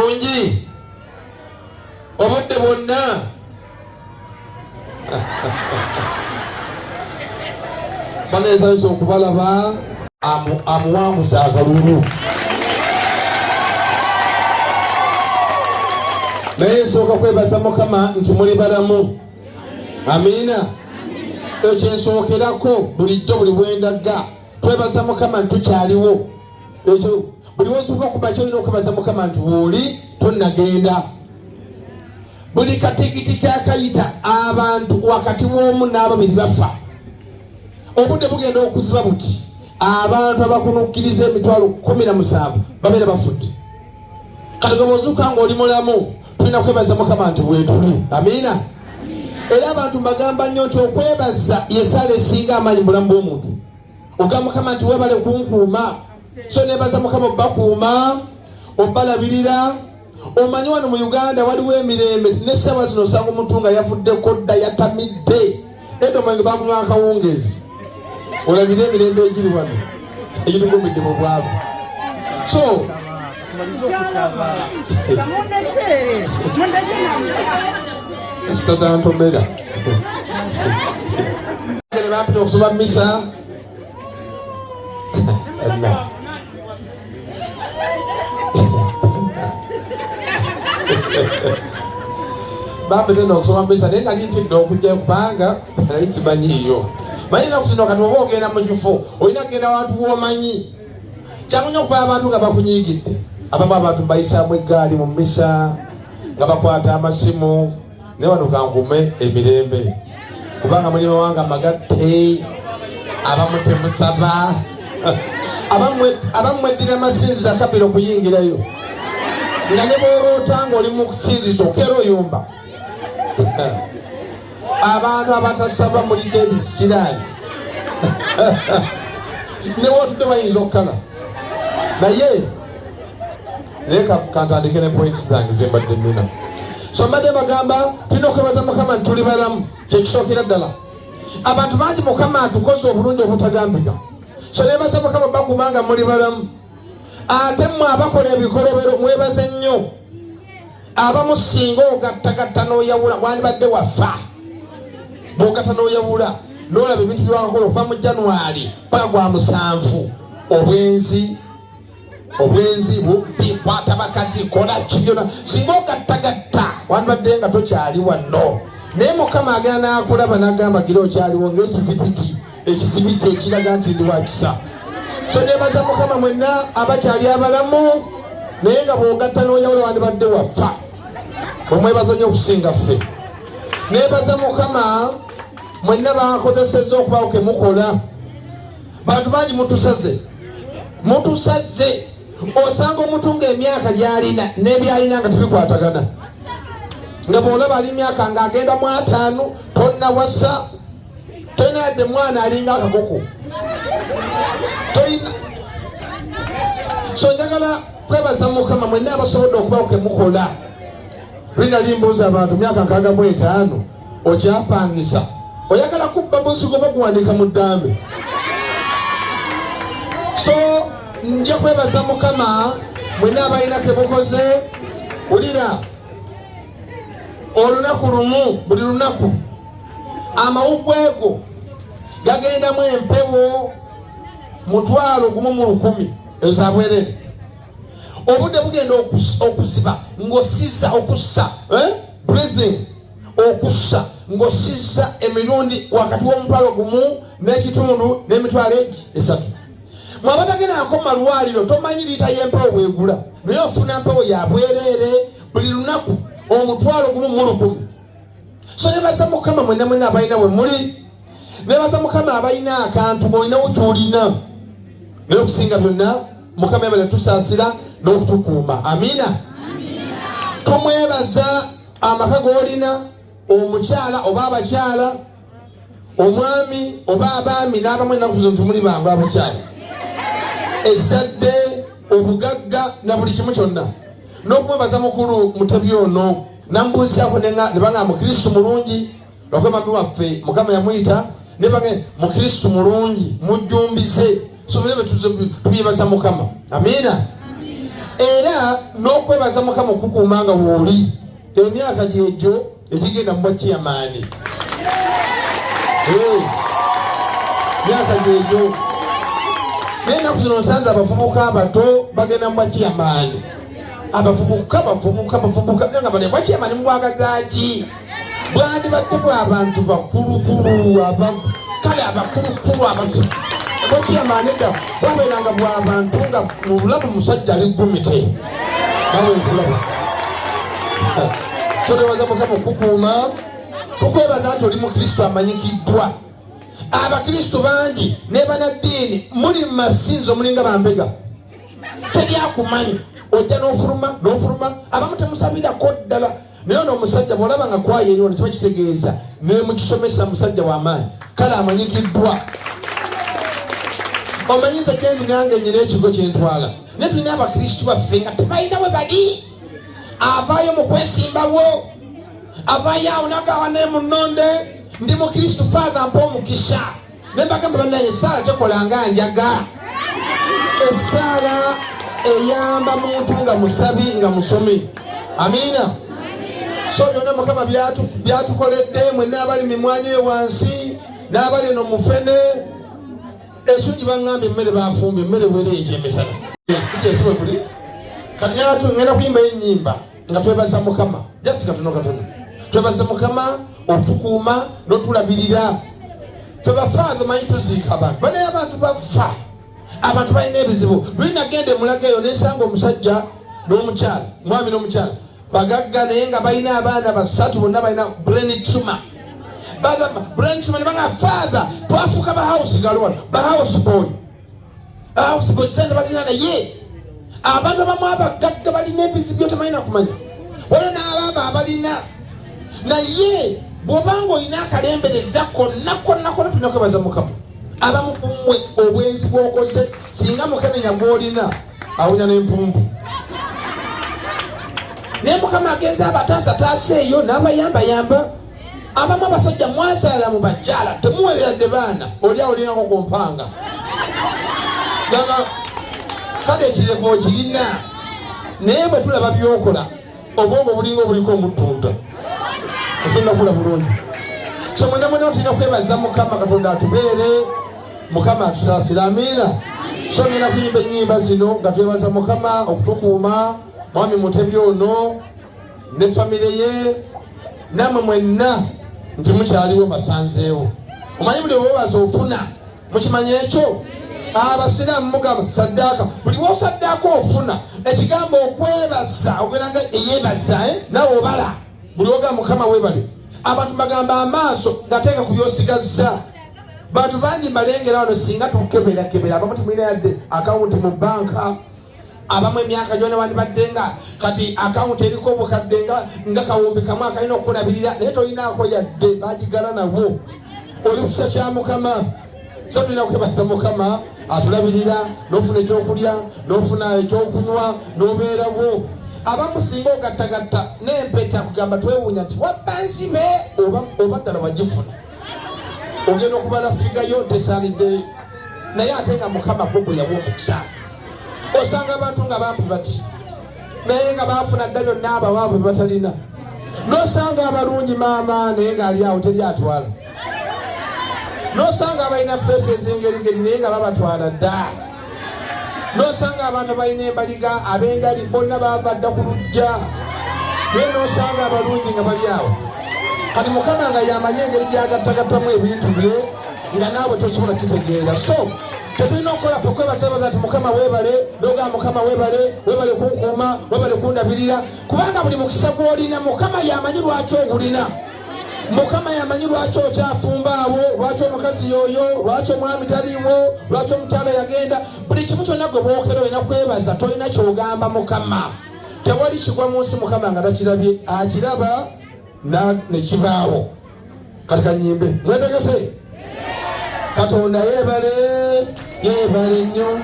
bulungi obudde bwonna baneesanyusa okubalaba amuwanguza akalulu naye nsooka kwebaza Mukama nti muli balamu. Amiina. Ekyo kyensookerako bulijjo buli bwendaga twebaza Mukama nti tukyaliwo. Ekyo buli wozuuka okumakya olina okwebaza Mukama nti wooli tonnagenda. Buli katigiti kakayita abantu wakati w'omu n'ababiri bafa. Obudde bugenda okuziba buti abantu abakunukkiriza emitwalo 17 babeera bafudde. Kati gwe bw'ozuuka ng'oli mulamu tulina kwebaza Mukama nti weetuli. Amiina. Era abantu mbagamba nnyo nti okwebaza yesaala esinga amaanyi mu bulamu bw'omuntu. Ogamba Mukama nti weebale kunkuuma. So neebaza Mukama obbakuuma, obbalabirira. Omanyi wano mu Uganda waliwo emirembe n'essaawa zino osanga omuntu nga yavuddeko dda yatamidde. Edda omanyi bakunywa akawungeezi. Olabire emirembe egiri wano egitukumidde mu bwavu. So Satantomera bampita okusoma misa bampita n'okusoma misa naye nali ntidde okujja kubanga naye simanyiiyo. Manyi naku zino kati oba ogenda mu kifo olina kugenda abantu b'omanyi. Kyangu nnyo okuva abantu nga bakunyiigidde. Abamu abantu bayisaamu eggaali mu misa nga bakwata amasimu. Ne wano kankume emirembe kubanga muli mawanga magatte abamu temusaba abamu mweddira amasinzizo akabira okuyingirayo nga ne bw'oloota ng'oli mu kusinzizo okera oyumba. Abantu abatasaba muliko ebisiraani ne wootudde bayinza okukala. Naye kantandike ne points zange zembadde nnina. So mbadde bagamba tulina okwebaza Mukama nti tuli balamu kyekisookera ddala. Abantu bangi Mukama atukoze obulungi obutagambika. So neebaza Mukama bakumanga muli balamu. Ate mmwe abakola ebikolobero mwebaze nnyo. Abamu singa ogattagatta n'oyawula wandibadde wafa. Bw'ogatta n'oyawula n'olaba ebintu byewakola okuva mu January paka gwa 7 obwenzi bubbi kwata bakazi kola kibyona singa ogattagatta wandibadde nga tokyali wano. Naye Mukama agenda n'akulaba n'agamba gira okyaliwo ng'ekizibiti ekiraga nti ndi wakisa. So neebaza Mukama mwenna abakyali abalamu naye nga bw'ogatta n'oyawula wandibadde wafa. Omwebaza nnyo okusinga ffe. Neebaza Mukama mwenna bakozesezza okubawo ke mukola. Bantu bangi mutusaze osanga omuntu ng'emyaka gy'alina n'ebyalina nga tebikwatagana. Nga bw'olaba ali myaka ng'agenda mu 5 tonnawasa tolina yadde mwana alinga akakoko tolina. So njagala kwebaza Mukama mwenna abasobodde okubawo ke mukola. Lwina limbuuza abantu myaka 65 okyapangisa oyagala kubba bunsigo baguwandika mu ddambe. So nja kwebaza Mukama mwenna abalina ke mukoze. Wulira olunaku lumu buli lunaku amawuggwego gagendamu empewo 1,100 ezabwerere. Obudde bugenda okuziba ng'ossizza okussa breathing okussa ng'ossizza emirundi wakati w'1,000 n'emitwalo 3. Mwabatagenda malwaliro tomanyi liita y'empewo bwegula naye ofuna mpewo ya bwereere buli lunaku 1,100. So neebaza Mukama mwenna abalina we muli. Neebaza Mukama abalina akantu olinawo ky'olina. Naye okusinga byonna Mukama yabale tusaasira n'okutukuuma. Amiina. Tumwebaza amaka g'olina omukyala oba abakyala omwami oba abaami n'abamu ennaku zino tumuli bangu abakyala ezzadde obugagga na buli kimu kyonna. N'okumwebaza mukulu Mutebi ono nambuuzaako ne banga Mukristo mulungi lwakwe mami waffe Mukama yamuyita ne banga Mukristo mulungi mujjumbize. So bwe tubyebaza Mukama. Amiina. era n'okwebaza Mukama okukuumanga wooli emyaka gyegyo ekigenda mu bwakiyamaani. Myaka gyegyo n'ennaku zino nsanze abavubuka abato bagenda mu bwakiyamaani. Abavubuka nga bane bwakiyamaani mubwagazaaki bwandibadde bw'abantu bakulukulu kale abakulukulu bwakiyamaani edda bwabeeranga bw'abantu nga mu bulabu musajja ali gumite nawe nkulaba. Twebaza Mukama okukuuma, tukwebaza nti oli mukristo amanyikiddwa. Abakristo bangi ne bannaddiini muli mu masinzo mulinga bambega teryakumanyi ojja n'ofuluma abamu temusabirako ddala naye ono omusajja bw'olaba nga kwayeyo ono tebakitegeeza ne mukisomesa musajja w'amaanyi kale amanyikiddwa. Omanyiza gyendi nange nyina ekigo kyentwala naye tulina abakristo baffe nga tebalina we bali. Avaayo mu kwesimbawo, avaayo awo nagawa ne munonde ndi mukristo father mpa omukisa ne mbagamba bannaye essaala tekolanga njaga. Essaala eyamba muntu nga musabi nga musomi. Amiina. So byonna Mukama byatukoledde mwenna abali mimwanyo eyo wansi n'abali eno mufene ekyungi baŋŋambye emmere bafumbye emmere wereejo emisana sikyesibe kuli kati ngenda kuyimba ennyimba nga twebaza Mukama jasi katono twebaza Mukama otukuuma n'otulabirira. Ffe bafaaza manyi tuziika abantu banaye abantu bafa abantu balina ebizibu. Luli nagenda emulaga eyo nesanga omusajja n'omukyala mwami n'omukyala bagagga naye nga balina abaana basatu bonna balina brain tumor. Brain tumor nebanga father twafuuka bahouse galwana bahouse boy sente bazina naye abantu abamu abagagga balina ebizibu byotemalina kumanya waliwo n'ababa abalina naye bw'obanga olina akalembereza konna tulina kwebaza Mukama. Abamu kummwe obwenzi bw'okoze singa mukenenya gw'olina awunya n'empumbu naye Mukama agenza abataasataasa eyo n'abayambayamba. Abamu abasajja mwazaala mu bakyala temuwereradde baana oli awolinako ku mpanga gamba kale ekirevu okirina naye bwe tulaba byokola obwongo bulinga obuliko omutunda otulina kula bulungi. So mwena tulina kwebaza Mukama Katonda atubeere, Mukama atusaasira. Amiina. So ngenda kuyimba ennyimba zino nga twebaza Mukama okutukuuma mwami Mutebi ono ne famire ye namwe mwenna nti mukyaliwo basanzeewo. Omanyi buli webaza ofuna mukimanya ekyo abasiraamu mugamba saddaaka buli wosaddaaka ofuna ekigambo okwebaza ogenda nga eyeebaza nawe obala buli ogamba Mukama webale. Abantu bagamba amaaso gateeka ku byosigaza. Bantu bangi mbalengera wano singa tukeberakebera abamu temulina yadde akawunti mu banka. Abamu emyaka gyona wandibadde nga kati akawunti eriko obukadde nga kawumbi kamu akalina okukulabirira naye tolinaako yadde bagigala nabo. Oli kisa kya Mukama. So tulina kwebaza Mukama atulabirira n'ofuna ekyokulya n'ofuna ekyokunywa n'obeerawo. Abamu singa ogattagatta n'empeta kugamba twewuunya nti wabbanzibe oba ddala wagifuna ogenda okubala figayo tesaanidde naye ate nga Mukama bwe yawa omukisa. Osanga abantu nga bampi bati naye nga baafuna dda byonna abawaavu bye batalina. N'osanga abalungi maama naye ng'ali awo teri atwala. N'osanga abalina feesi ez'engerigeri naye nga babatwala dda. N'osanga abantu balina embaliga ab'engali bonna baabadda ku lujja naye n'osanga abalungi nga bali awo. Kati Mukama nga yamanye engeri gyagattagattamu ebintu bye nga naawe tokibola kitegeera. So tetulina okukola okwebazabaza nti Mukama weebale n'ogamba Mukama weebale kunkuuma weebale kundabirira kubanga buli mukisa gw'olina Mukama yamanyi lwaki ogulina. Mukama yamanyi lwaki okyafumba abo, lwaki omukazi yoyo, lwaki omwami taliiwo, lwaki omukyala yagenda. Buli kimu kyonna gwe bookera olina kwebaza tolina kyogamba Mukama. Tewali kigwa mu nsi Mukama nga takirabye, akiraba ne kibaawo. Kati kanyimbe mwetegese Katonda yeebale nnyo.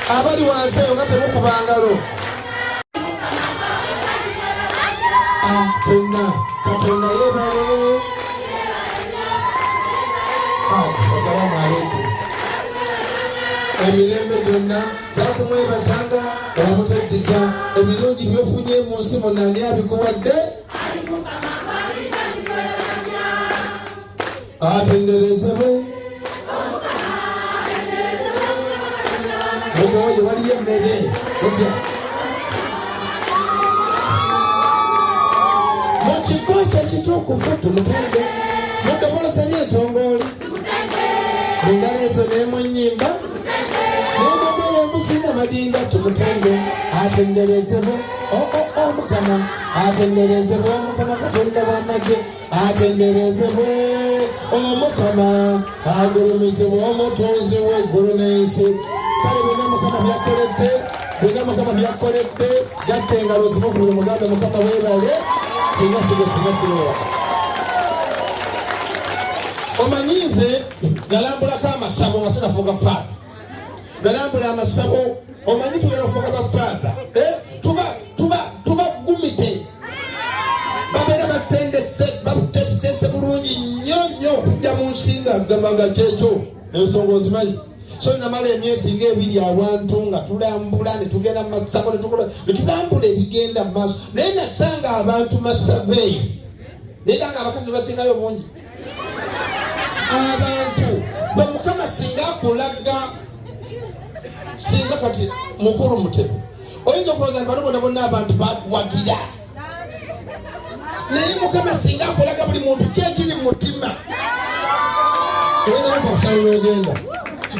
Abali wansi eyo nga temukuba ngalo. Fenna Katonda yeebale. Assalamu alaikum. emirembe gyonna bakumwebazanga omutaddiza ebirungi byofunye mu nsi monna ani abikuwadde atenderezebwe mugoye waliyo emmere otya mu kiggwa kyekituukufu tumutende mu ddoboozi ery'entongooli mu ngalo ezo n'emu nnyimba n'emugoye embuzi n'amadinda tumutende atenderezebwe omukama atenderezebwe omukama katonda w'amagye atenderezebwe omukama agulumizibwe omutonzi w'eggulu n'ensi kale bonna mukama byakoledde bonna mukama byakoledde gatta engalo zimu ku buli mugambe mukama weebale singa sigo omanyize nalambulako amasabo nga sinafuuka faada nalambula amasabo omanyi tugenda kufuuka bafaada tubagumite babeera batesitese bulungi nnyo okujja mu nsinga gambanga kyekyo ensonga ozimanyi so namala emyezi nga 2 awantu nga tulambula netugenda mumasabo netulambula ebigenda mu maaso naye nasanga abantu masabeeyo naye nga abakazi basingayo bungi abantu bamukama singa akulaga singa kati mukulu mutebe oyinza okulowooza nti bano bonna bonna abantu bawagira naye mukama singa akulaga buli muntu kyekiri mu mutima oyinza nokukusala n'ogenda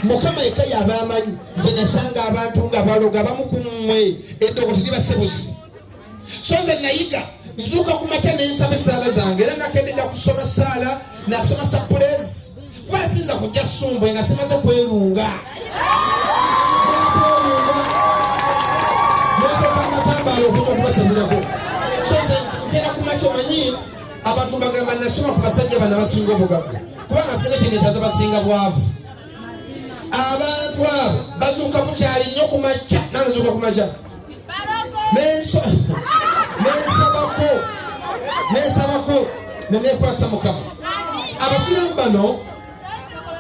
mukama yekka y'abamanyi nze nasanga abantu nga baloga bamukummwe eddogoti libasebusi so nze nayiga nzuuka ku makya nensaba esaala zange era nakendedda kusoma saala nasoma sapulezi kuba asinza kujja sumbwe nga simaze kwerunga nosooka amatambaala okuja okubasabirako so nze nkenda ku makya omanyi abantu bagamba nasoma ku basajja bana basinga obugagga kubanga singa kyenetaza basinga bwavu abantu abo bazuuka bukyali nnyo ku makya nanzuuka ku makya nesabako nenekwasa mukama abasiramu bano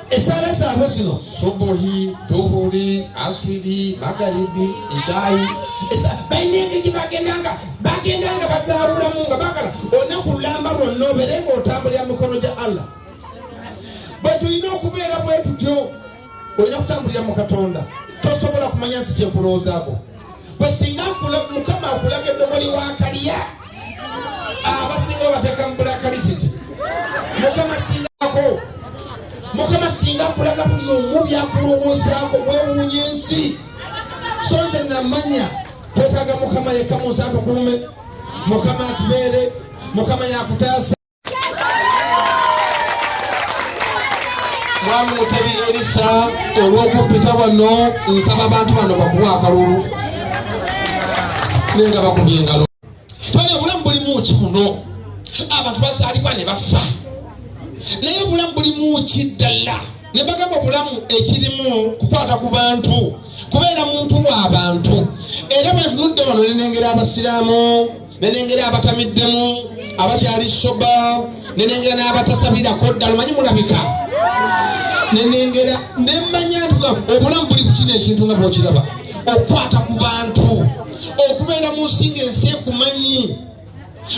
esaala zaabwe zino subuhi duhuri aswiri magaribi ishayi balina engeri gyebagendanga bazaawulamu nga bagala onakulamba lwonna obeere nga otambulira mikono gya allah bwe tulina okubeera bwe tutyo olina kutambulira mu katonda tosobola kumanya nsi kyekulowoozaako bwe singa mukama akulaga eddoboli wakaliya abasinga bateeka mu bulakalisiti mukama singa akulaga buli omu byakulowoozaako mwewuunya ensi so nze namanya twetaaga mukama yekka mu nsi atukuume mukama atubeere mukama yakutaasa mwami mutebi Elisa olw'okuppita wano nsaba abantu bano bakuwa akalulu nenga bakubye engalo twali obulamu bulimu ki buno abantu bazaalibwa ne bafa naye obulamu bulimu ki ddala ne bagamba obulamu ekirimu kukwata ku bantu kubeera muntu w'abantu era bwe ntunudde wano nenengera abasiraamu nenengera abatamiddemu abakyali soba nenengera n'abatasabirako ddala omanyi mulabika nenengera nemmanya ntuga obulamu buli kukino ekintu nga bwokiraba okukwata ku bantu okubeera mu nsi ng'ensi ekumanyi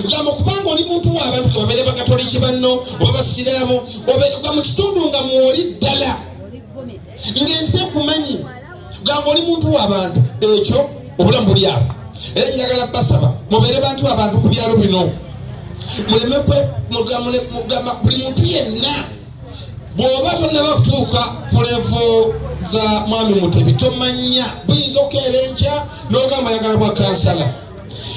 gamba okubanga oli muntu w'abantu nga babeere bakatoliki banno oba basiraamu obeera mu kitundu nga mwoli ddala ng'ensi ekumanyi gamba oli muntu w'abantu ekyo obulamu buli awo era njagala basaba mubeere bantu abantu ku byalo bino muleme mugamba buli muntu yenna bw'oba tonnaba kutuuka ku levo za mwami Mutebi tomanya buyinza okukeera enkya n'ogamba yagala bwa kansala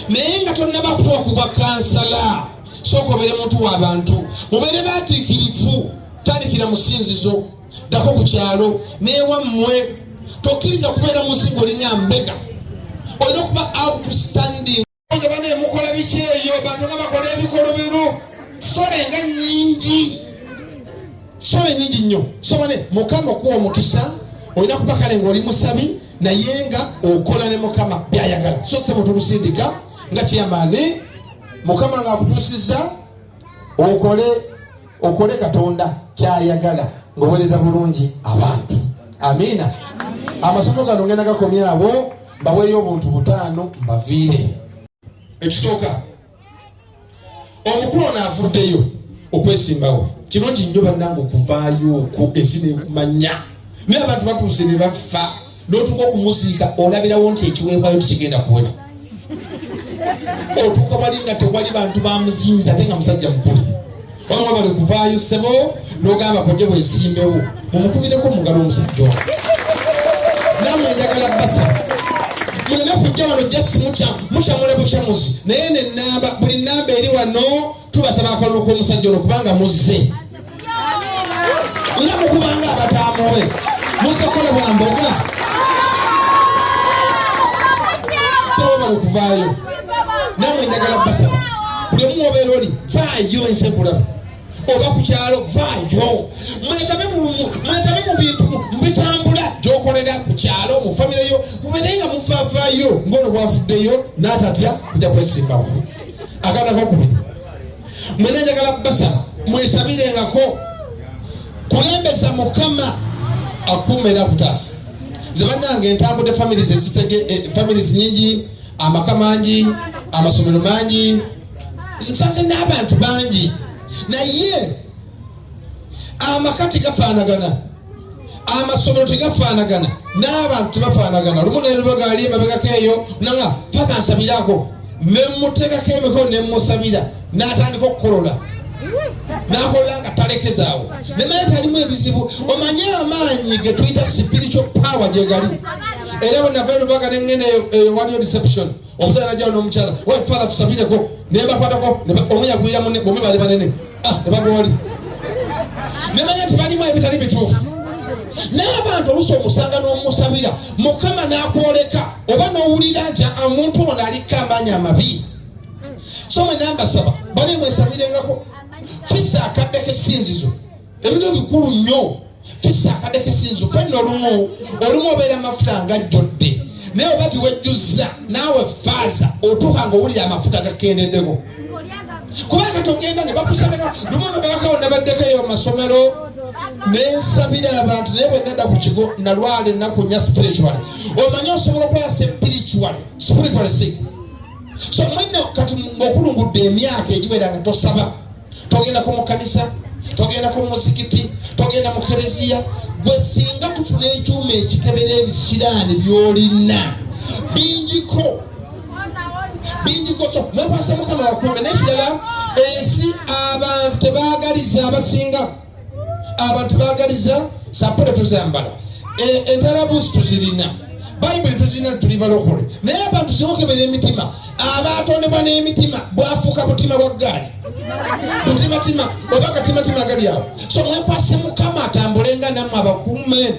naye nga tonnaba kutuuka ku bwa kansala sooka obeere muntu w'abantu mubeere baatiikirivu tandikira mu ssinzizo ddako ku kyalo n'ewammwe tokkiriza kubeera mu nsi ng'olinga mbega olina okuba outstanding bana emukola biki eyo bantu nga bakola ebikolobero sitole nga nnyingi sole nyingi nnyo so bane mukama okuwa omukisa olina kuba kale ng'oli musabi naye nga okola ne mukama byayagala so sebo tulusindika nga kiyambani mukama nga akutuusizza okole katonda kyayagala ng'oweereza bulungi abantu. Amina. amasomo gano ngenda gakomya abo baweeyo obuntu butaano mbaviire. Ekisooka omukulu naavuddeyo okwesimbawo kirungi nnyo bannange okuvaayo ku ensi nekumanya naye abantu batuuse ne bafa n'otuuka okumuziika olabirawo nti ekiweebwayo tikigenda kuwera. Otuuka wali nga tewali bantu bamuzinza ate nga musajja mukulu wamwe bali kuvaayo ssebo n'ogamba kojje bwesimbewo mumukubireko omugalo omusajja oyo. Nammwe njagala basaba muleme kujja wano jasi mukyamule bushamuzi naye nenamba buli namba eri wano tubasaba akalulu k'omusajja ono kubanga muzze nga mukubanga abataamuwe muzze kola bwamboga sebobala okuvaayo. Nammwe njagala basaba buli omu obeera oli vaayo ensi ekulaba oba ku kyalo vaayo mwetabe mu bintu mubitambula gyokolera ku kyalo mu famire yo mubere nga muvavaayo ng'ono bwafuddeyo n'atatya kujja kwesimbawo. Akana kokubiri mwena njagala basaba mwesabirengako kulembeza Mukama akuuma era akutaasa. Ze bannange entambudde families nyingi, amaka mangi, amasomero mangi, nsanze n'abantu bangi naye amaka tegafaanagana, amasomero tegafaanagana, n'abantu tebafaanagana. Lumu nerubaga ali emabegako eyo nanga faka nsabirako nemutegako emikono nemusabira n'atandika okukolola n'akola nga talekezaawo nemaye talimu ebizibu. Omanye amaanyi ge tuyita spiritual power gye gali. Era bwe nava erubaga nengene eyo waliyo reception omusajja najjawo n'omukyala we father tusabireko nebakwatako omunya gwira bombi bali banene ne bagwoli nemanya nti balimu ebitali bituufu. N'abantu oluusi omusanga n'omusabira Mukama n'akwoleka oba n'owulira nti omuntu ono aliko amaanyi amabi. So mwe nambasaba bali mwesabirengako fisa akadde k'essinzizo ebintu bikulu nnyo. Fisa akadde k'essinzizo fenna olumu obeera amafuta ngajjodde naye oba tiwejjuzza naawe faaza otuuka ng'owulira amafuta gakendeddeko kubanga togenda ne bakusabira lumu nobakawo nabaddeko eyo masomero nensabira abantu naye bwe nadda ku kigo nalwala ennaku nnya spiritual. Omanye osobola okulala spiritual sick. So mwino kati ng'okulungudde emyaka egiwera nga tosaba togenda ku mukanisa togenda ku muzikiti togenda mu kereziya gwe singa tufuna ekyuma ekikebera ebisiraani by'olina bingiko. So mwekwasa Mukama wakuume. N'ekirala ensi abantu tebaagaliza abasinga abantu baagaliza sapole tuzambala entalabuusi tuzirina bayibuli tuzirina tuli balokole naye abantu siokebera emitima abatondebwa n'emitima bwafuuka butima bwa ggaali butimatima oba katimatima gali awo. So mwekwase Mukama atambulenga nammwe abakuume.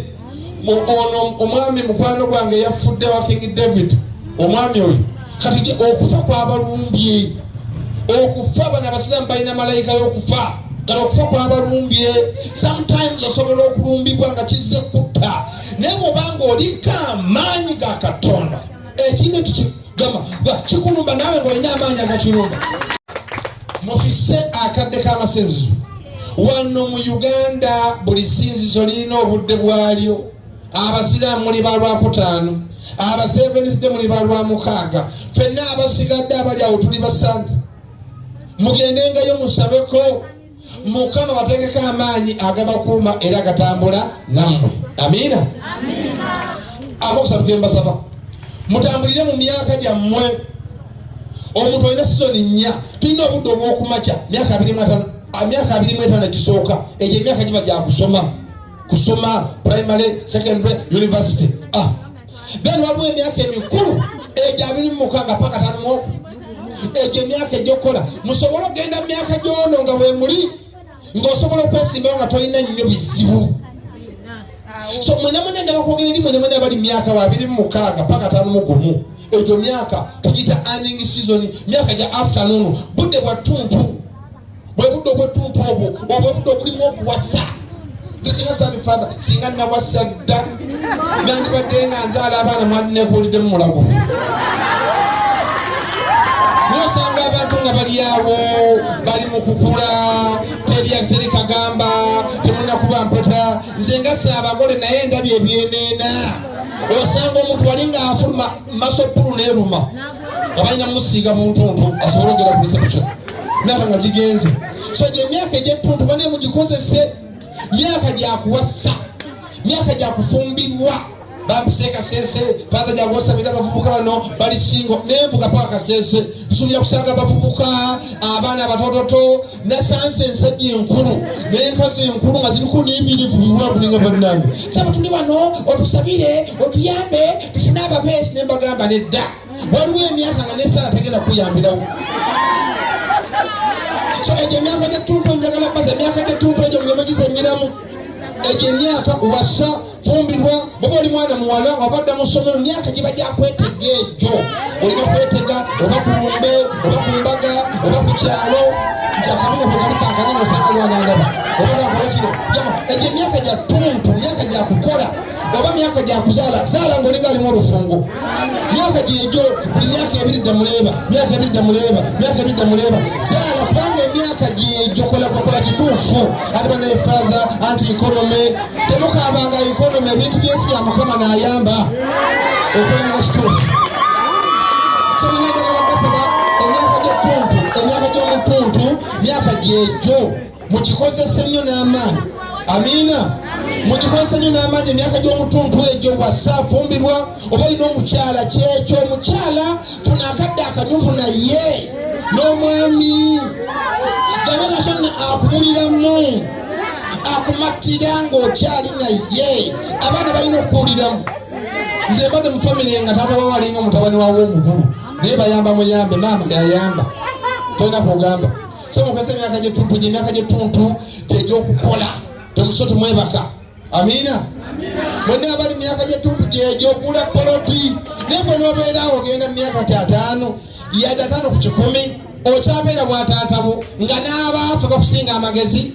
Ono omwami mukwano gwange yafudde wa King David omwami oyo kati okufa kwabalumbye okufa bano abasiraamu balina malayika y'okufa kati okufa kwabalumbye. Sometimes osobola okulumbibwa nga kizze kutta naye bw'obanga oliko amaanyi ga Katonda ekintu kikulumba naawe ng'olina amaanyi agakirumba. Mufise akadde k'amasinzizo wano mu Uganda buli sinzizo lirina obudde bwalyo. Abasiraamu muli ba Lwakutaano, Abaseventh Day muli ba Lwamukaaga, ffenna abasigadde abali awo tuli basande. Mugendengayo musabeko Mukama bategeko amaanyi agabakuuma era gatambula nammwe. Amiina. Abokusatu gembasaba mutambulire mu myaka gyammwe. Omuntu olina sizoni nnya tulina obudde obw'okumakya myaka 25 gisooka egyo emyaka giba gya kusoma primary secondary university. Then waliwo emyaka emikulu egyo 26 paka 5 egyo emyaka egyokola musobola okgenda mu myaka gyono nga wemuli ng'osobola okwesimbawo nga tolina nnyo bizibu. So mwenamwena njala kwogera eri mwenamwena abali myaka 26 paka 5 egyo myaka tugiyita earning season, myaka gya afternoon, budde bwa tuntu bwe budde obwetuntu obwo obwe budde obulimu okuwasa. Kisinga sani father singa nawasa dda nandibadde nga nzaala abaana mwandineekuuliddemu mulago. Nosanga abantu nga bali awo bali mu kukula teri kagamba temunakuba mpeta. Nze nga saabagole naye ndabye ebyeneena osanga omuntu walinga afuluma maso pulu neruma abalina musiga muntuntu asobole okugera ku reception myaka nga gigenze. So gye myaka egy'ettuntu bane mugikozese myaka gyakuwasa, myaka gyakufumbirwa. Bampise Kasese fata gyagosabira abavubuka bano bali singo nenvuga paka Kasese nsuubira kusanga abavubuka abaana abatototo nasanze ensajja enkulu n'enkazi enkulu nga ziriko n'ebirivu biwanvu ninga bannange. Saba tuli wano otusabire otuyambe tufune abapeesi ne mbagamba nedda waliwo emyaka nga nesala tegenda kuyambirawo. So egyo emyaka gy'ettuntu njagala basa emyaka gy'ettuntu egyo muleme gisennyiramu. Egyo emyaka wasa fumbirwa baba oli mwana muwala wabadde mu ssomero myaka giba gyakwetega egyo olina kwetega oba ku lumbe oba ku mbaga oba ku kyalo nti akabina kwe kali kakanene osanga lwanandaba oba gakola kino. Egyo emyaka gya ttuntu myaka gya kukola oba myaka gya kuzaala zaala ng'olinga alimu olufungo. Myaka gyegyo buli myaka ebiri dda muleeba myaka ebiri dda muleeba myaka ebiri dda muleeba zaala kubanga emyaka gyegyo kola kituufu. Ate banefaaza anti economy temukaabanga economy ebintu byesi bya Mukama n'ayamba okolanga kituufu. So ninajagala basaba emyaka gy'ettuntu emyaka gy'omutuntu myaka gyegyo mugikozese nnyo n'amaanyi. Amiina. Mugikozese nnyo n'amaanyi emyaka gy'omutuntu egyo wasa fumbirwa oba olina omukyala kyekyo omukyala funa akadde akanyuvu naye n'omwami gabanga kyonna akumuliramu akumatira ng'okyali naye abaana balina okuwuliramu. Nze mbadde mu famire nga taata wawalinga mutabani wawo omukulu naye bayamba muyambe maama yayamba tolina kugamba. So mukozese emyaka gy'ettuntu gye emyaka gy'ettuntu gyegyokukola temusote mwebaka. Amiina. Mwenna abali myaka gy'ettuntu gyegyokula poloti naye bwe n'obeerawo ogenda mu myaka 5 yadde 5 ku 10 okyabeera bw'ataatabo nga n'abaafa bakusinga amagezi.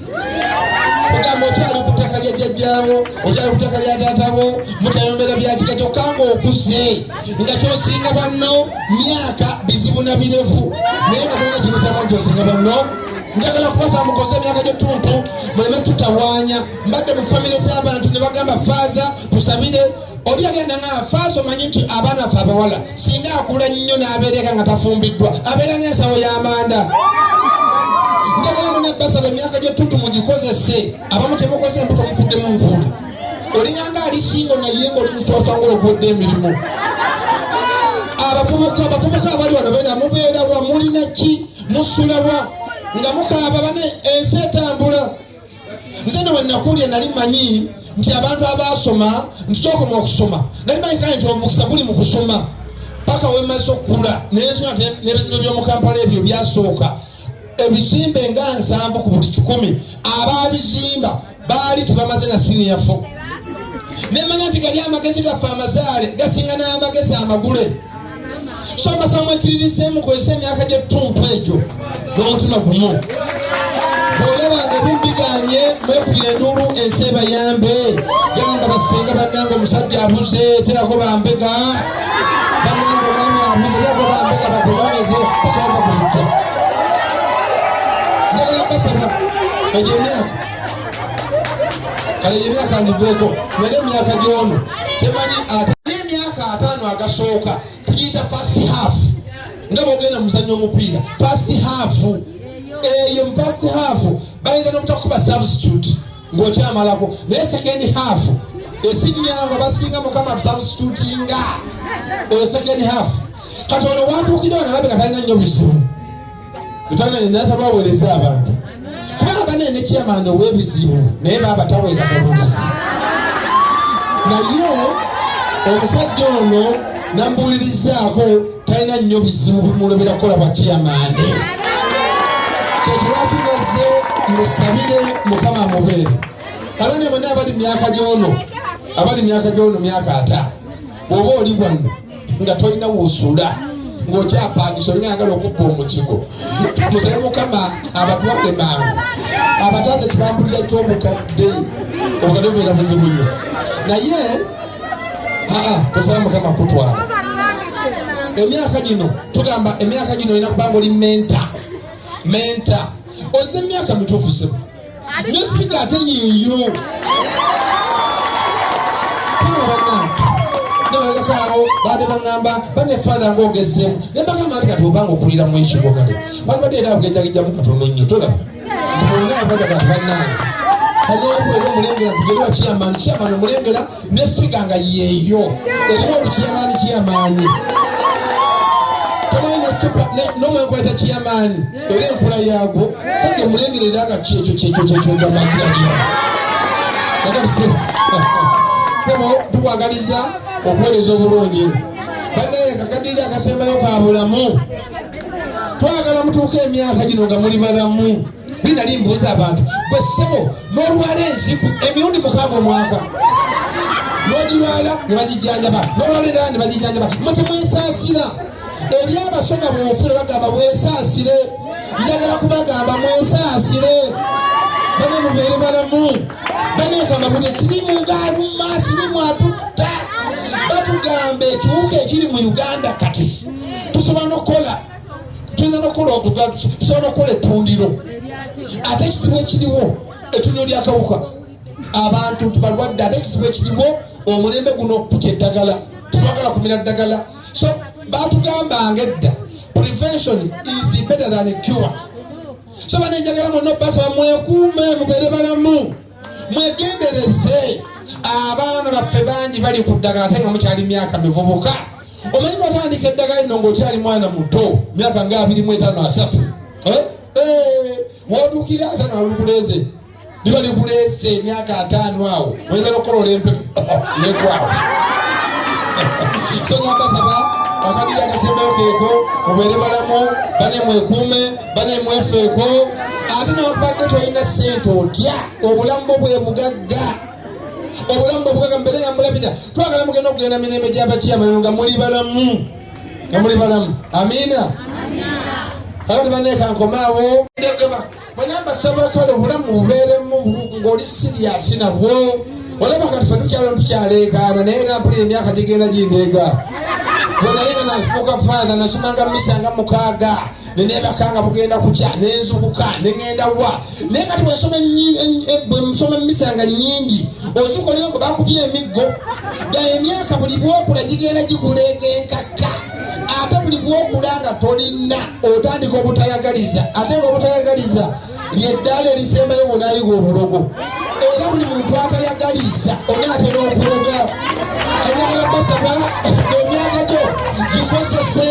Kugamba okyali ku ttaka lya jjajjaawo okyali ku ttaka lya taatabo mutayombera byakika kyokka ng'okuze nga kyosinga banno myaka bizibu na birefu naye nga tolina kinutaba nti osinga banno. Njagala kubasa mukoze emyaka gy'ettuntu muleme tutawaanya. Mbadde mu famire z'abantu ne bagamba faaza tusabire oli agenda nga faaza omanyi nti abaana ffe abawala singa akula nnyo n'abeereka nga tafumbiddwa abeera ng'ensawo y'amanda. Njagala munabasaba emyaka gy'ettuntu mugikozese. Abamu temukoze embuto mukuddemu nkuuli olinganga ali singo naye ng'oli musitwafangula ogwedde emirimu. Abavubuka abali wano beena mubeerawa mulina ki musulawa nga mukaaba bane ensi etambula. Nze ne wennakulya nali manyi nti abantu abasoma nti kyokoma okusoma nali manyi kale nti omukisa buli mu kusoma paka wemaze okukula nensoma n'ebizibu by'omu Kampala ebyo byasooka ebizimbe nga 7 ku buli 10 abaabizimba baali tebamaze na siniya 4. Nemanya nti gali amagezi gaffe amazaale gasinga n'amagezi amagule. So mbasaba mwekiririzeemu mukozese emyaka gy'ettuntu egyo n'omutima gumu. Bw'olabanga ebimbiganye mwekubira enduulu ensi ebayambe gamba basenga bannange omusajja abuze terako bambega bannange omwami abuze terako bambega bakunonyeze bakava ku lukya. Njagala basaba egyo emyaka kale egyo emyaka ngiveeko naye emyaka gy'ono temanyi n'emyaka 5 agasooka tugiyita first half. Nga bw'ogenda muzannyo omupiira first half eyo mu first half bayinza n'obutakuba substitute ng'okyamalako naye second half esinyanga basinga Mukama substitutinga eyo second half. Kati ono watuukire wano alabika talina nnyo bizibu nasaba baweereza abantu kubanga banene kyamaani ow'ebizibu naye baba taweeka bulungi. Naye omusajja ono nambuulirizaako talina nnyo bizibu bimulobera kukola bwa kyamaani. Kyekirwaki naze musabire Mukama amubeere. Abana bonna abali myaka gy'ono myaka 5 bw'oba oli wano nga tolina w'osula ng'okyapangisa olinga ayagala okubba omukigo musabe Mukama abatwale mangu abataze kibambulira ky'obukadde obukadde bubeera buzibu nnyo naye tosaba Mukama kutwala. Emyaka gino tugamba emyaka gino olina kubanga oli menta oze emyaka mituufu sebo nefika ate yeeyo bannange yakao bade bangamba bane father ngogezemu nembaga mali katubanga okulira mu ekigo kale bantu bade era kugeja mu katono nnyo tola ndibona abaja bantu banana Hanyuma mulengera tugera chairman mulengera ne figure nga yeyo erimu chairman Tomani chupa no mwe kweta chairman ere nkula yago fande mulengere daga checho nga makira dio Ndaka sema tuwagaliza okwerezo obulungi bane kakadira akasemba yo kabulamu twagala mutuuke emyaka gino nga muli balamu bina limbuza abantu bwe sebo n'olwala enziku emirundi mukaaga omwaka n'ogibala ne bagijjanjaba n'olwala endala ne bagijjanjaba muti mwesaasira eri abasoga bwofuna bagamba bwesaasire njagala kubagamba mwesaasire bane mubeere balamu banekanga buli sirimu ng'aluma sirimu atutta batugambe ekiwuka ekiri mu Uganda kati tusobola n'okola ettundiro ate ekisibo ekiriwo ettundiro ly'akawuka abantu tubalwadde ate ekisibo ekiriwo omulembe guno okuputya eddagala tetwagala kumira ddagala so batugambanga edda prevention is better than a cure so banenjagala mwonna obbasaba mwekuume mubeere balamu mwegendereze abaana baffe bangi bali ku ddagala ate nga mukyali myaka mivubuka omanyi watandika eddagala lino ng'okyali mwana muto myaka nga 25 wotuukira ate nalubuleeze liba libuleeze emyaka 5 awo oyinza n'okukola olempeke nekwawo so ngambasaba akadiri akasembeyo keeko mubeere balamu bane mwekuume bane mwefeeko ate nobadde tolina ssente otya obulamu bwo bwe bugagga obulamu bwe bugagga mbere nga mbulabita twagala mugenda okugenda mirembe gy'abakyamano nga muli balamu amina kakati baneeka nkomaawo bwenamba saba kale obulamu bubeeremu ng'oli siriyasi nabwo olaba kati ffe tukyaleekaana naye nampulira emyaka gigenda gindeega bwenalenga nafuuka faatha nasomanga misanga 6 nenebakanga bugenda kukya nenzukuka negenda wa naye kati bwensoma misanga nyingi ozuka oliongo bakubye emiggo ga emyaka buli bwokula gigenda gikuleega enkaka ate buli bwokula nga tolina otandika obutayagaliza ate nga obutayagaliza lyeddaala erisembayo wonayiga obulogo era buli muntu atayagaliza onaatera okuloga ayagala basaba emyaka gyo gikozese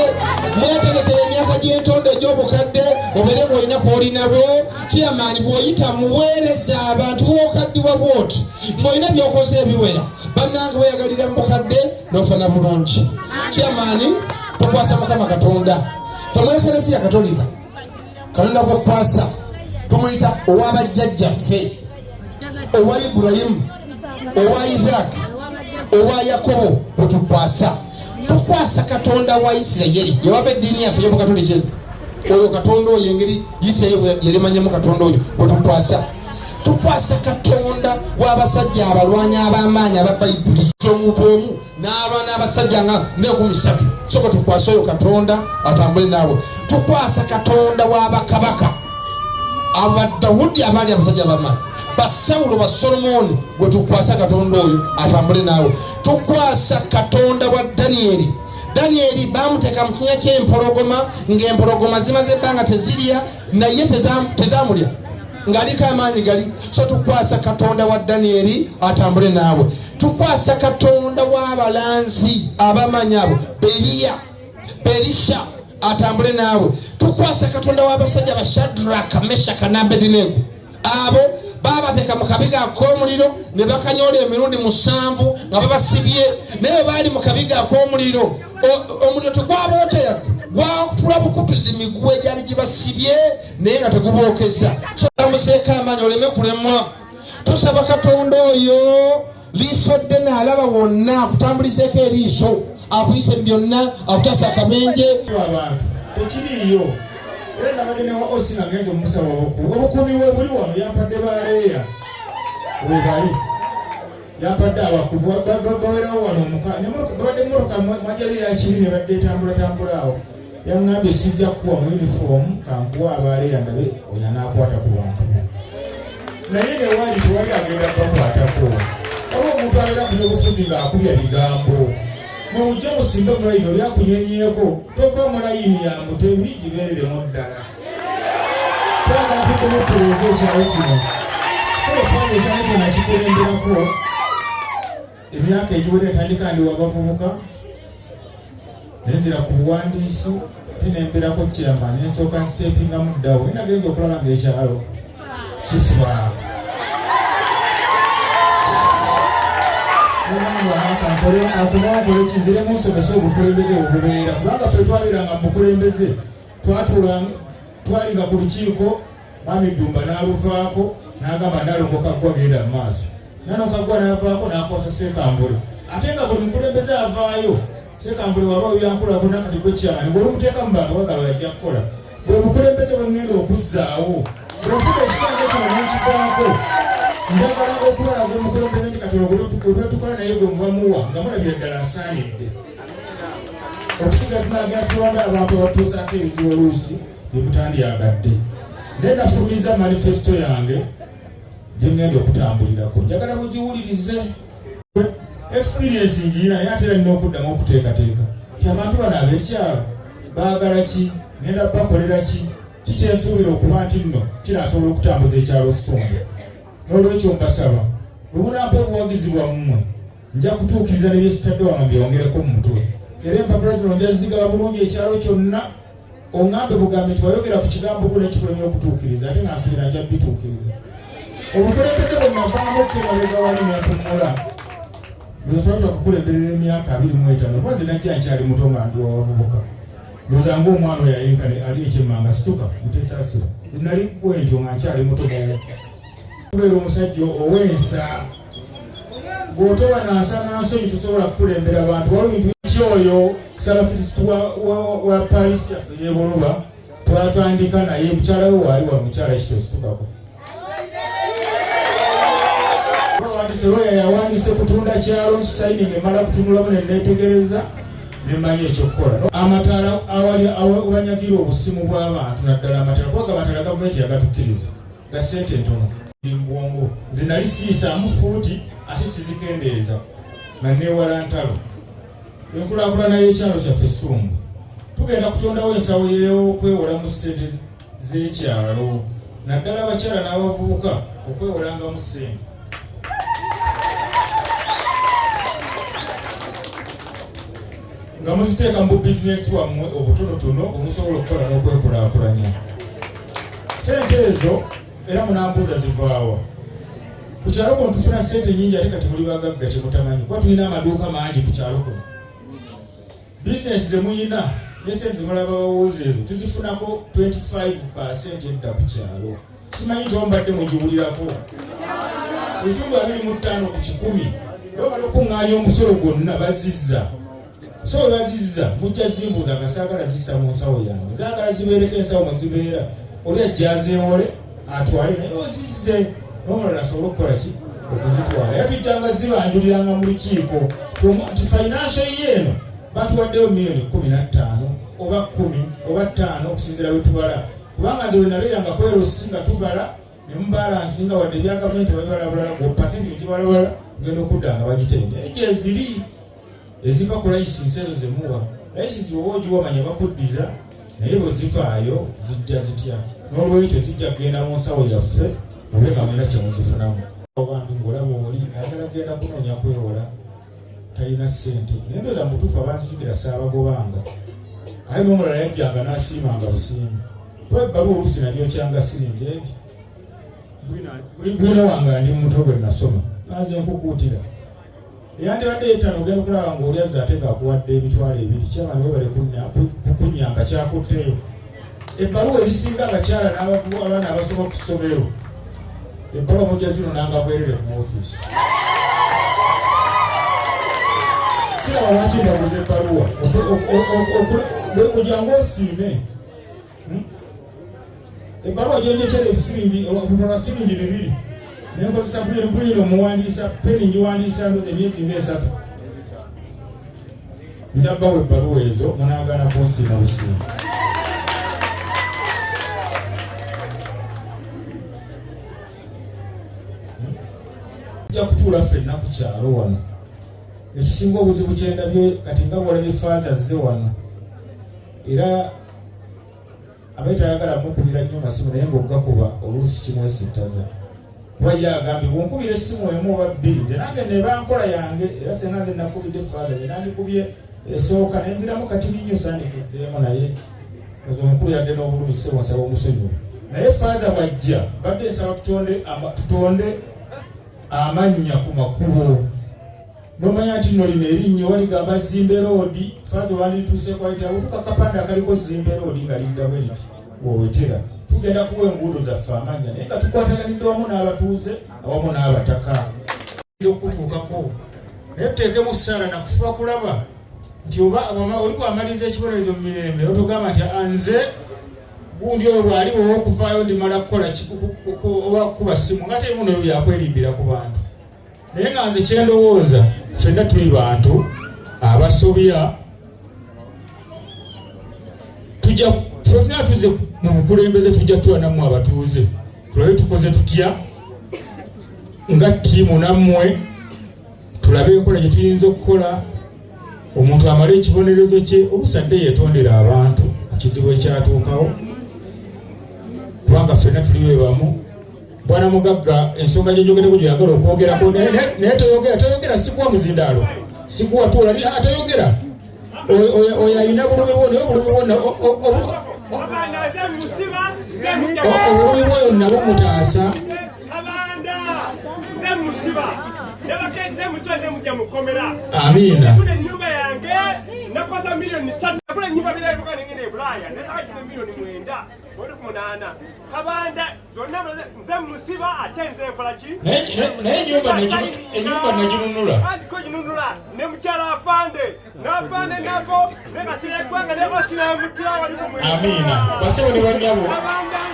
mwetegekera emyaka gy'entonde egy'obukadde obeere ng'olina kw'olinabo chairman bw'oyita muweereza abantu w'okaddiwa bwoti ng'olina by'okoze ebiwera bannange weyagalira mu bukadde n'ofuna bulungi chairman tukwasa Mukama Katonda tomwekeresiya Katolika Katonda gwekwasa tumuyita ow'abajjajjaffe owa Ibulayimu owa Isaaka owa Yakobo tukwasa Katonda wa Isirayiri yewaba eddiini yaffe y'Obukatoliki oyo Katonda oyo engeri Isirayiri yerimanyemu Katonda oyo tukwasa Katonda w'abasajja abalwanyi ab'amaanyi aba Bayibuli omuntu omu n'abaana abasajja nga 13 soko tukwasa oyo Katonda atambule naawe tukwasa Katonda w'abakabaka aba Dawudi abaali abasajja ab'amaanyi Basawulo ba Solomoni gwe tukwasa Katonda oyo atambule naawe tukwasa Katonda wa Danieli bamuteeka mu kinya ky'empologoma ng'empologoma zimaze ebbanga tezirya naye tezamulya ng'aliko amaanyi gali so tukwasa Katonda wa Danieli atambule naawe tukwasa Katonda w'abalanzi abamanyi abo Berisha atambule naawe tukwasa Katonda w'abasajja ba Shadraka Meshaka ne Abedinego abo babateeka mu kabiga ak'omuliro ne bakanyola emirundi 7 nga babasibye naye baali mu kabiga ak'omuliro omuliro tegwabootera gwatula bukutuzi miguwe gyali gibasibye naye nga tegubookeza so amuseeka amaanyi oleme kulemwa tusaba Katonda oyo liiso ddene alaba wonna akutambulizeeko eriiso akuyise byonna akutasa akabenje abantu tekiriiyo era nabagenewa osina ngende omusaba obukuumi we buli wano yampadde baleeya webali yampadde abakubu bawerawo wano babadde mmotoka majali yakiri ne badde tambula awo yaŋŋambye sijja kuwa mu uniform kankuwa abaleeya ndabe oyo anaakwata ku bantu naye newaali tewali agenda bakwatako oba omuntu abeera ku byobufuzi ng'akubya bigambo mujja musimbe mu layini oli akunyenyeeko tova mu layini ya Mutebi gibeereremu ddala twagala tuddemu tuleeze ekyalo kino so ofanye ekyalo kino nakikulemberako emyaka egiwera etandika ndi wabavubuka nenzira ku buwandiisi ate nemberako kyamba nensooka nsitepingamu ddawo nagenza okulaba ng'ekyalo kifa akunaokole kiziremu nsomesa obukulembeze obubeera kubanga ffe twabeeranga mu bukulembeze twalinga ku lukiiko Mwami Ddumba n'aluvaako n'agamba Nalongo Kaggwa genda mu maaso Nalongo Kaggwa n'avaako n'akwasa Ssekanvule ate nga buli mukulembeze avaayo Ssekanvule waba oyankulako nakati gwe kyamani ng'olumuteeka mu bantu wagaba yajja kukola bwe bukulembeze bwe ngenda okuzzaawo bw'ofuba ekisanja kino n'ekivaako njagala okubalaga omukulembeze nti Katonda gwe tukola naye gwe mubamuwa nga mulabira ddala asaanidde okusiga tunagenda tulonda abantu abatuusaako ebizibu oluusi bye mutandyagadde naye nafulumiza manifesito yange gye ngenda okutambulirako njagala mugiwulirize experience ngiina naye ate era nina okuddamu okuteekateeka ti abantu bano ab'ekyalo baagala ki ngenda bakolera ki kikyensuubira okuba nti nno kinasobola okutambuza ekyalo Ssumbe n'olwekyo mbasaba bwe munampa obuwagizi bwammwe nja kutuukiriza ne byesitadde wamwe byongereko mu mutwe era empapula zino nja zizigaba bulungi ekyalo kyonna oŋŋambe bugambe nti wayogera ku kigambo gwo nekikulemye okutuukiriza ate ng'asuubira nja bituukiriza obukulembeze bwe navaamu okemabega wali n'empumula ndoza twali twakukulemberera emyaka 25 kuba zinajja nkyali muto nga ndi wabavubuka ndoza ng'omwana oyo ayenkane ali ekyemmanga situka mutesaasira nali bwentyo nga nkyali muto kubeera omusajja ow'ensa bw'otoba nansa nansonyi tusobola kukulembera abantu waliwo bintu kyoyo Ssabakristu wa Paalisi yaffe y'Ebuluba twatandika naye mukyala we waali wa mukyala ekityo situkako Roya yawandiise kutunda kyalo kisayiningi emala kutunulamu neneetegereza nemanyi ekyokukola amataala awali abanyagira obusimu bw'abantu naddala amataala kubaga amataala gavumenti yagatukkiriza ga ssente ntono mbwongo zinali siisaamu fuuti ate sizikendeeza nga neewala ntalo enkulaakulana y'ekyalo kyaffe Ssumbe tugenda kutondawo ensawo y'okwewolamu ssente z'ekyalo naddala abakyala n'abavubuka okwewolangamu ssente nga muziteeka mu bizinesi wammwe obutonotono omusobola okukola n'okwekulaakulanya ssente ezo era munambuuza zivaawa ku kyalo kuno tufuna ssente nyingi ate kati muli bagagga kyemutamanyi kuba tulina amaduuka mangi ku kyalo kuno bizinesi zemuyina ne ssente zemulaba bawooza ezo tuzifunako 25% edda ku kyalo simanyi nti wambadde mugiwulirako ebitundu 25 ku 100 bamala okuŋŋaanya omusolo gwonna bazizza so bazizza mujja zimbuuza nga saagala zissa mu nsawo yange zaagala zibeereko ensawo mwe zibeera oli ajja azeewole atwale naye ozizze n'omulala asobole okukola ki okuzitwala era tujjanga zibanjuliranga mu lukiiko nti financial yeeno batuwaddeyo miliyoni 15 oba 10 oba 5 okusinziira bwe tubala kubanga nze we nabeeranga kwerosi nga tubala ne mubalansi nga wadde ebya gavumenti babibala bulala pasenti egibalabala ngenda okudda nga bagitende naye gyeziri eziva ku layisinsi ezo zemuwa layisinsi woba ogiwamanya bakuddiza naye bwe zivaayo zijja zitya n'olwekyo zijja kugenda mu nsawo yaffe mube nga mwena kyemuzifunamu obambi ng'olaba oli ayagala genda kunoonya kwewola talina ssente naye ndooza mutuufu abanzijukira saabagobanga aye n'omulala yajjanga n'asiimanga busiimi kuba ebbaluwa oluusi nagyokyanga siringi ebyo bwino wange ndi muto gwe nasoma naze nkukuutira eyandibadde etano ogenda okulaba ng'oli azze ate ng'akuwadde emitwalo 2 kyamani webale kukunyamba kyakutteyo ebbaluwa ezisinga abakyala n'abavubu abaana abasoma ku ssomero ebbaluwa mujja zino nanga bwerere ku ofiisi siraba lwaki ndaguza ebbaluwa ojanga osiime ebbaluwa gyenjekera ebisiringi obupala siringi 2 nenkozesa bwino omuwandiisa peni ngiwandiisa ndoza emyezi nga 3 njabbawo ebbaluwa ezo munagaana kunsiima busiima nja kutuula ffenna ku kyalo wano ekisinga obuzibu kyendabye kati nga bwolabye faaza zze wano era abaitayagala mukubira nnyo masimu naye ng'ogakuba oluusi kimwesittaza kuba ye agambye bwonkubira essimu emu oba bbiri nze nange ne bankola yange era senga nze nakubidde faaza gye nandikubye esooka nenziramu kati binnyo sandikuzeemu naye ozo omukulu yadde n'obulumi ssebo nsaba omusonyiwe naye faaza bwajja mbadde nsaba tutonde amannya ku makubo nomanya nti nno lino erinnyo waligamba Zimbe Road faaza olwandituuseeko waliti abutuka kapande akaliko Zimbe Road nga lidda bwe liti woowetera tugenda kuwa enguudo zaffe amanya naye nga tukwataganidde wamu n'abatuuze awamu n'abataka okutuukako naye tuteekemu ssaala nakufuba kulaba nti oba oliko amaliriza ekibonerezo mu mirembe otugamba nti nze gundi oyo bw'aliwo ow'okuvaayo ndimala kukola oba kuba ssimu nga temu nebyo byakwerimbira ku bantu naye nga nze kyendowooza ffenna tuli bantu abasobya ffenna tuze mu bukulembeze tujja tuwa nammwe abatuuze tulabe tukoze tutya nga ttiimu nammwe tulabe enkola gye tuyinza okukola omuntu amala ekibonerezo kye olusadde yeetondera abantu ku kizibu ekyatuukawo kubanga ffenna tuliwe bamu bwana mugagga ensonga gyenjogereko gyoyagala okwogerako naye toyogera sikuwa muzindaalo sikuwa tuula toyogera oyo ayina bulumi bwo naye obulumi bwoyo nabo mutaasa amiina naye ennyumba naginunula amiina basebo ne bannyabo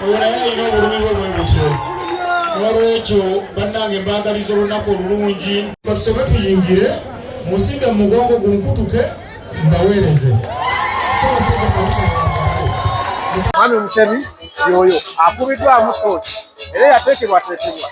oyo naye alina obulumi bwe bwe butyo olwekyo bannange mbagaliza olunaku olulungi batusome tuyingire musimbe mu mugongo gunkutuke mbaweereze Mwami Museveni yoyo akubiddwamu kkooti era yateekebwateekebwa